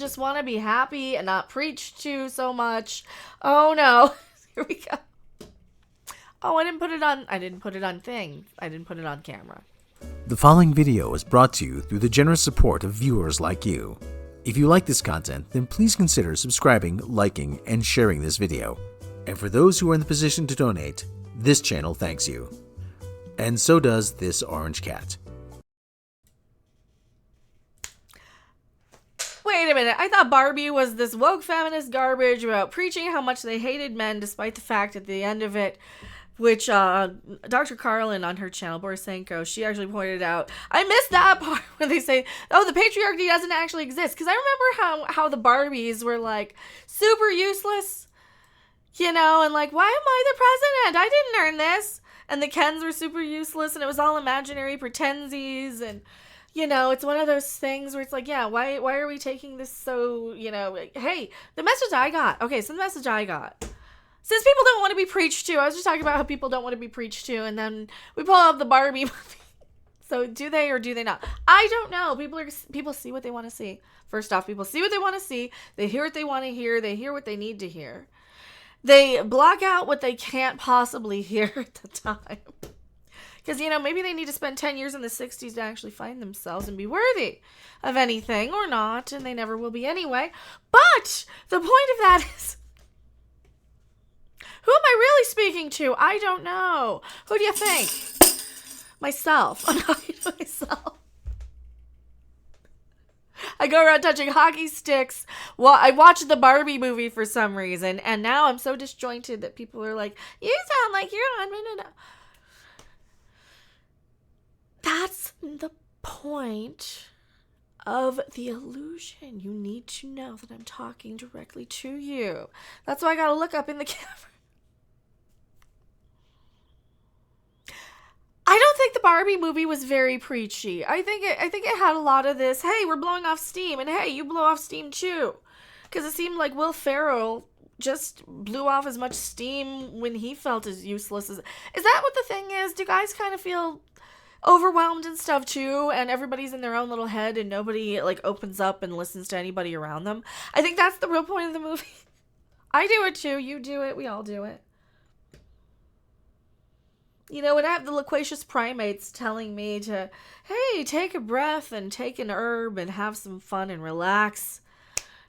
just want to be happy and not preach to so much. Oh no. Here we go. Oh, I didn't put it on. I didn't put it on thing. I didn't put it on camera. The following video is brought to you through the generous support of viewers like you. If you like this content, then please consider subscribing, liking, and sharing this video. And for those who are in the position to donate, this channel thanks you. And so does this orange cat. Wait a minute. I thought Barbie was this woke feminist garbage about preaching how much they hated men, despite the fact at the end of it, which Dr. Carlin on her channel, Borisenko, she actually pointed out. I missed that part when they say, oh, the patriarchy doesn't actually exist. Because I remember how the Barbies were like super useless, you know, and like, why am I the president? I didn't earn this. And the Kens were super useless, and it was all imaginary pretensies, and you know, it's one of those things where it's like, yeah, why are we taking this so, you know, like, hey, the message I got. Okay, so the message I got. Since people don't want to be preached to, I was just talking about how people don't want to be preached to, and then we pull up the Barbie movie. So do they or do they not? I don't know. People see what they want to see. First off, people see what they want to see. They hear what they want to hear. They hear what they need to hear. They block out what they can't possibly hear at the time. Because, you know, maybe they need to spend 10 years in the 60s to actually find themselves and be worthy of anything, or not, and they never will be anyway. But the point of that is, who am I really speaking to? I don't know. Who do you think? Myself. I'm talking to myself. I go around touching hockey sticks. Well, I watched the Barbie movie for some reason, and now I'm so disjointed that people are like, you sound like you're on... No. That's the point of the illusion. You need to know that I'm talking directly to you. That's why I gotta look up in the camera. I don't think the Barbie movie was very preachy. I think it had a lot of this, hey, we're blowing off steam, and hey, you blow off steam too. Because it seemed like Will Ferrell just blew off as much steam when he felt as useless as... Is that what the thing is? Do guys kind of feel overwhelmed and stuff too, and everybody's in their own little head and nobody like opens up and listens to anybody around them? I think that's the real point of the movie. I do it too, you do it, we all do it. You know, when I have the loquacious primates telling me to, hey, take a breath and take an herb and have some fun and relax,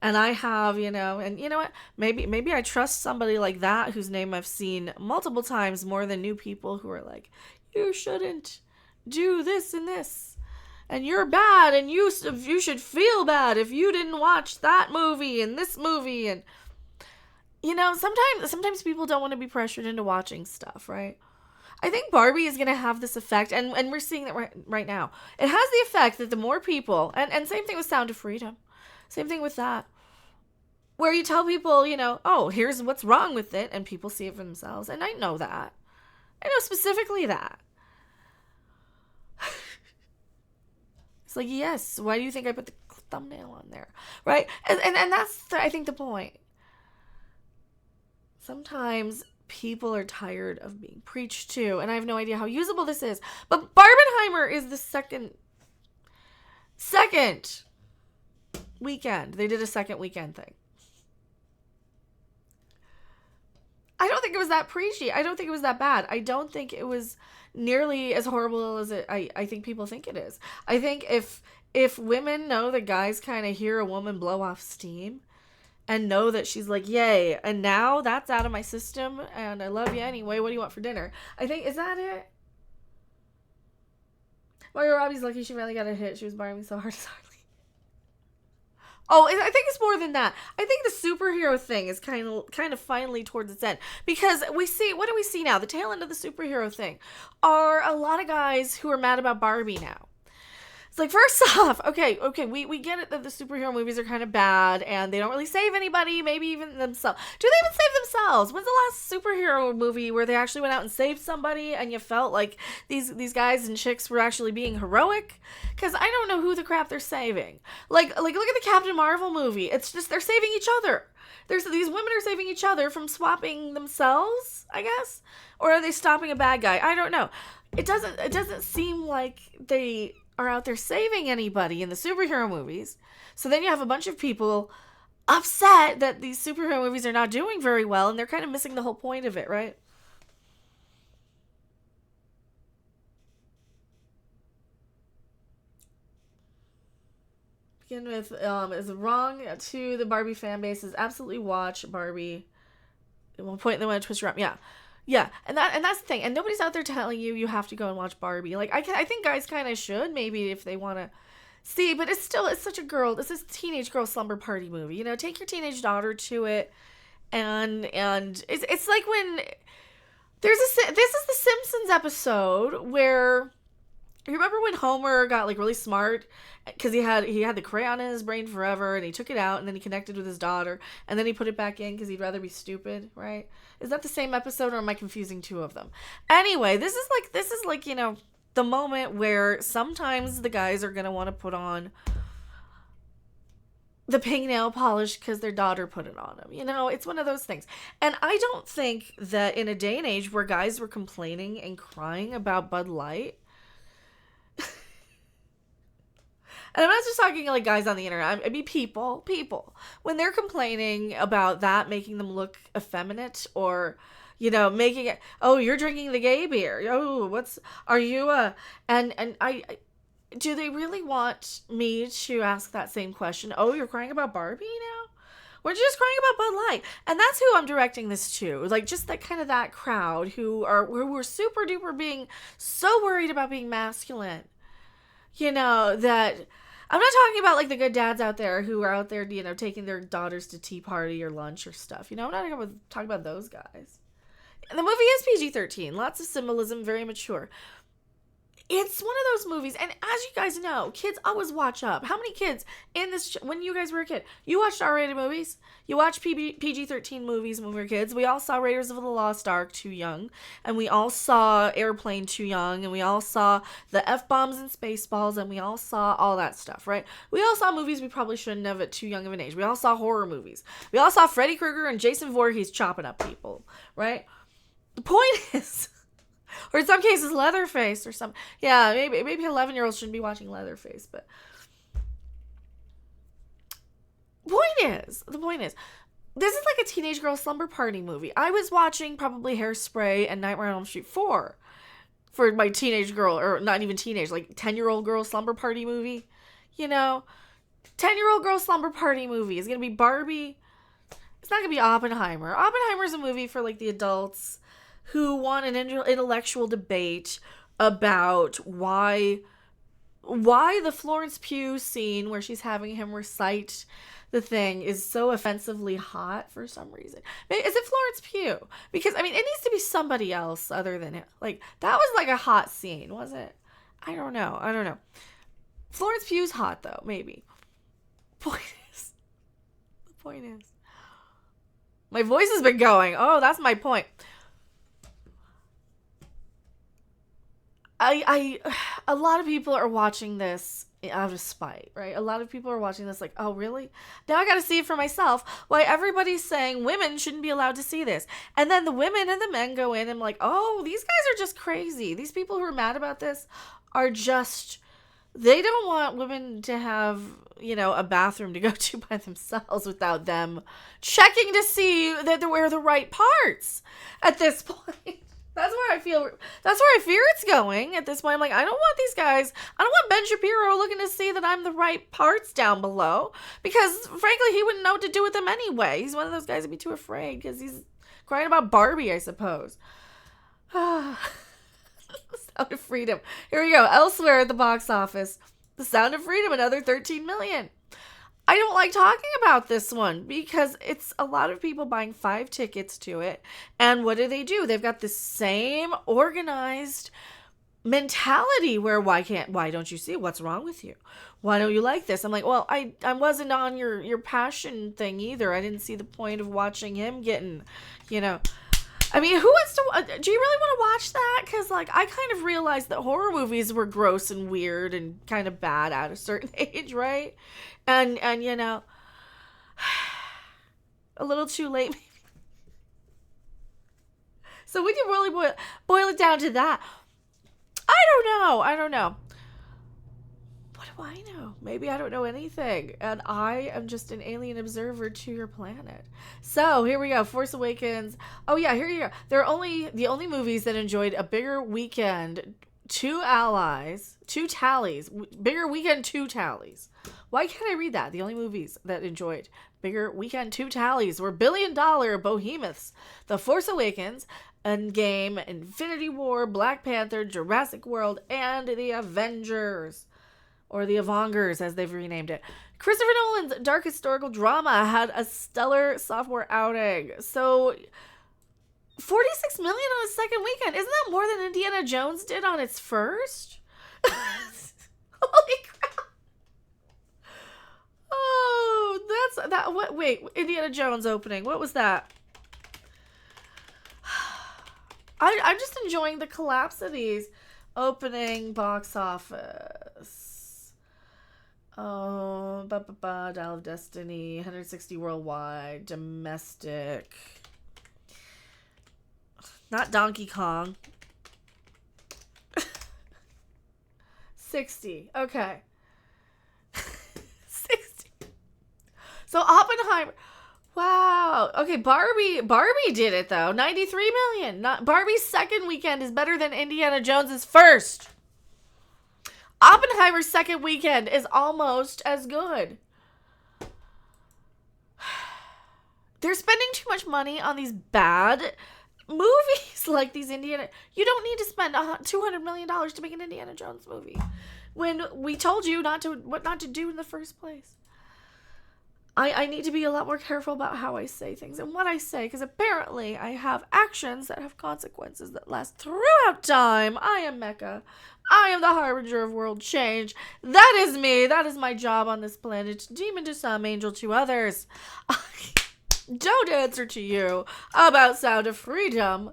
and I have, you know, and you know what, maybe I trust somebody like that whose name I've seen multiple times more than new people who are like, you shouldn't do this and this, and you're bad, and you should feel bad if you didn't watch that movie and this movie. And you know, sometimes people don't want to be pressured into watching stuff, right? I think Barbie is going to have this effect, and we're seeing that right now. It has the effect that the more people, and same thing with Sound of Freedom, same thing with that, where you tell people, you know, oh, here's what's wrong with it, and people see it for themselves. And I know that. I know specifically that. It's like, yes, why do you think I put the thumbnail on there? Right? And that's, I think, the point. Sometimes people are tired of being preached to, and I have no idea how usable this is. But Barbenheimer is the second weekend. They did a second weekend thing. I don't think it was that preachy. I don't think it was that bad. I don't think it was nearly as horrible as I think people think it is. I think if women know that guys kind of hear a woman blow off steam and know that she's like, yay, and now that's out of my system, and I love you anyway, what do you want for dinner? I think, is that it? Margot Robbie's lucky she finally got a hit. She was barring me so hard. Oh, I think it's more than that. I think the superhero thing is kind of finally towards its end. Because we see, what do we see now? The tail end of the superhero thing are a lot of guys who are mad about Barbie now. It's like, first off, okay, we get it that the superhero movies are kind of bad and they don't really save anybody, maybe even themselves. Do they even save themselves? When's the last superhero movie where they actually went out and saved somebody and you felt like these guys and chicks were actually being heroic? Because I don't know who the crap they're saving. Like look at the Captain Marvel movie. It's just they're saving each other. These women are saving each other from swapping themselves, I guess? Or are they stopping a bad guy? I don't know. It doesn't seem like they are out there saving anybody in the superhero movies. So then you have a bunch of people upset that these superhero movies are not doing very well, and they're kind of missing the whole point of it, right? Begin with is wrong to the Barbie fan base is absolutely watch Barbie. At one point they want to twist your arm. Yeah. Yeah, and that's the thing. And nobody's out there telling you you have to go and watch Barbie. Like I think guys kind of should maybe if they want to see, but it's such a girl. This is a teenage girl slumber party movie. You know, take your teenage daughter to it, and it's like when this is the Simpsons episode where you remember when Homer got like really smart because he had the crayon in his brain forever and he took it out and then he connected with his daughter and then he put it back in because he'd rather be stupid, right? Is that the same episode or am I confusing two of them? Anyway, this is like, you know, the moment where sometimes the guys are going to want to put on the pink nail polish because their daughter put it on them. You know, it's one of those things. And I don't think that in a day and age where guys were complaining and crying about Bud Light, and I'm not just talking like guys on the internet. I mean people. When they're complaining about that making them look effeminate or, you know, making it, oh, you're drinking the gay beer. Oh, are you and I do they really want me to ask that same question? Oh, you're crying about Barbie now? We're just crying about Bud Light. And that's who I'm directing this to. Like just that kind of that crowd who are super duper being so worried about being masculine. You know, that I'm not talking about like the good dads out there who are out there, you know, taking their daughters to tea party or lunch or stuff. You know, I'm not talking about those guys. And the movie is PG-13. Lots of symbolism, very mature. It's one of those movies, and as you guys know, kids always watch up. How many kids in this, when you guys were a kid, you watched R-rated movies? You watched PG-13 movies when we were kids. We all saw Raiders of the Lost Ark too young, and we all saw Airplane too young, and we all saw the F-bombs and Spaceballs, and we all saw all that stuff, right? We all saw movies we probably shouldn't have at too young of an age. We all saw horror movies. We all saw Freddy Krueger and Jason Voorhees chopping up people, right? The point is... or in some cases, Leatherface or something. Yeah, maybe 11-year-olds shouldn't be watching Leatherface, but... The point is, this is like a teenage girl slumber party movie. I was watching probably Hairspray and Nightmare on Elm Street 4 for my teenage girl, or not even teenage, like 10-year-old girl slumber party movie. You know? 10-year-old girl slumber party movie is going to be Barbie. It's not going to be Oppenheimer. Oppenheimer's a movie for like the adults who want an intellectual debate about why the Florence Pugh scene where she's having him recite the thing is so offensively hot for some reason. Is it Florence Pugh? Because, I mean, it needs to be somebody else other than him. Like, that was like a hot scene, was it? I don't know. Florence Pugh's hot, though, maybe. The point is. My voice has been going. Oh, that's my point. A lot of people are watching this out of spite, right? A lot of people are watching this like, oh, really? Now I got to see it for myself. Why everybody's saying women shouldn't be allowed to see this. And then the women and the men go in and like, oh, these guys are just crazy. These people who are mad about this are just, they don't want women to have, you know, a bathroom to go to by themselves without them checking to see that they wear the right parts at this point. That's where I fear it's going at this point. I'm like, I don't want these guys. I don't want Ben Shapiro looking to see that I'm the right parts down below. Because, frankly, he wouldn't know what to do with them anyway. He's one of those guys who'd be too afraid because he's crying about Barbie, I suppose. The Sound of Freedom. Here we go. Elsewhere at the box office. The Sound of Freedom, another 13 million. I don't like talking about this one because it's a lot of people buying 5 tickets to it. And what do? They've got the same organized mentality where why don't you see it? What's wrong with you? Why don't you like this? I'm like, well, I wasn't on your passion thing either. I didn't see the point of watching him getting, you know, I mean, who wants to, do you really want to watch that? Because, like, I kind of realized that horror movies were gross and weird and kind of bad at a certain age, right? And you know, a little too late, maybe. So we can really boil it down to that. I don't know. do I know? Maybe I don't know anything, and I am just an alien observer to your planet. So here we go. Force Awakens. Oh yeah, here you go. They're the only movies that enjoyed a bigger weekend. Two tallies. Bigger weekend, two tallies. Why can't I read that? The only movies that enjoyed bigger weekend, two tallies were billion-dollar behemoths: The Force Awakens, Endgame, Infinity War, Black Panther, Jurassic World, and The Avengers. Or The Avengers, as they've renamed it. Christopher Nolan's dark historical drama had a stellar sophomore outing. So, 46 million on its second weekend. Isn't that more than Indiana Jones did on its first? Holy crap. Oh, that's that. What? Wait, Indiana Jones opening. What was that? I'm just enjoying the collapse of these. Opening box office. Oh, Dial of Destiny, 160 worldwide, domestic. Not Donkey Kong. 60. Okay. 60. So Oppenheimer. Wow. Okay, Barbie did it though. 93 million. Barbie's second weekend is better than Indiana Jones's first. Oppenheimer's second weekend is almost as good. They're spending too much money on these bad movies like these Indiana. You don't need to spend $200 million to make an Indiana Jones movie when we told you what not to do in the first place. I need to be a lot more careful about how I say things and what I say, because apparently I have actions that have consequences that last throughout time. I am Mecca. I am the harbinger of world change. That is me. That is my job on this planet. Demon to some, angel to others. I don't answer to you about Sound of Freedom.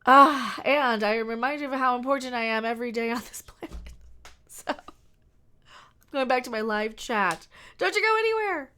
And I am reminded of how important I am every day on this planet. So, going back to my live chat. Don't you go anywhere.